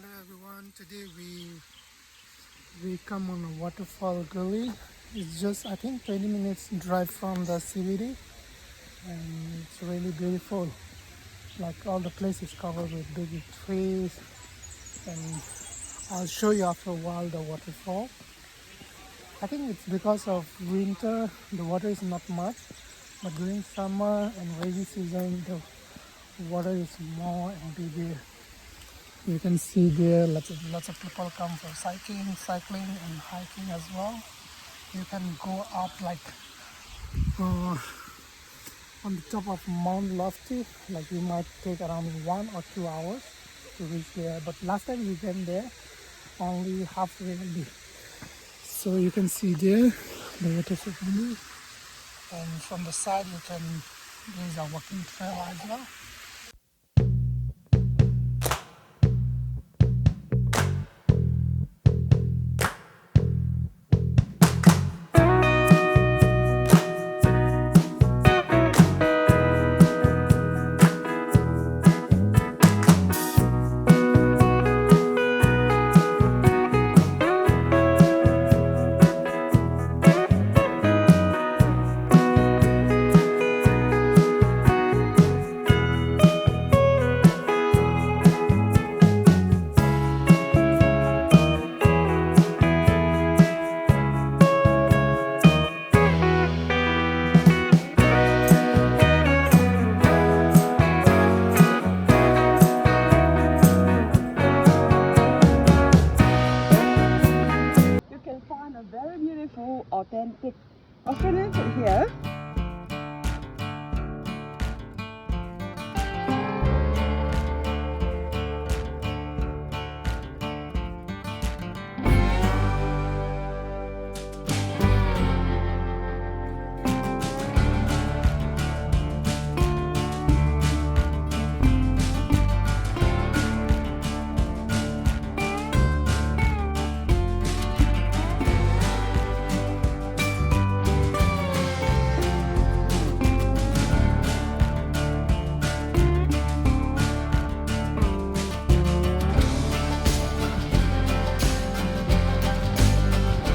Hello everyone. Today we come on a Waterfall Gully. It's just I think 20 minutes drive from the CBD, and it's really beautiful. Like all the place is covered with big trees, and I'll show you after a while the waterfall. I think it's because of winter the water is not much, but during summer and rainy season the water is more and bigger. You can see there lots of people come for cycling and hiking as well. You can go up like uh, on the top of Mount Lofty, like you might take around 1 or 2 hours to reach there. But last time we went there, only halfway only. So you can see there the waterfall, and from the side there is a walking trail as well. You can find a very beautiful, authentic Australian food here.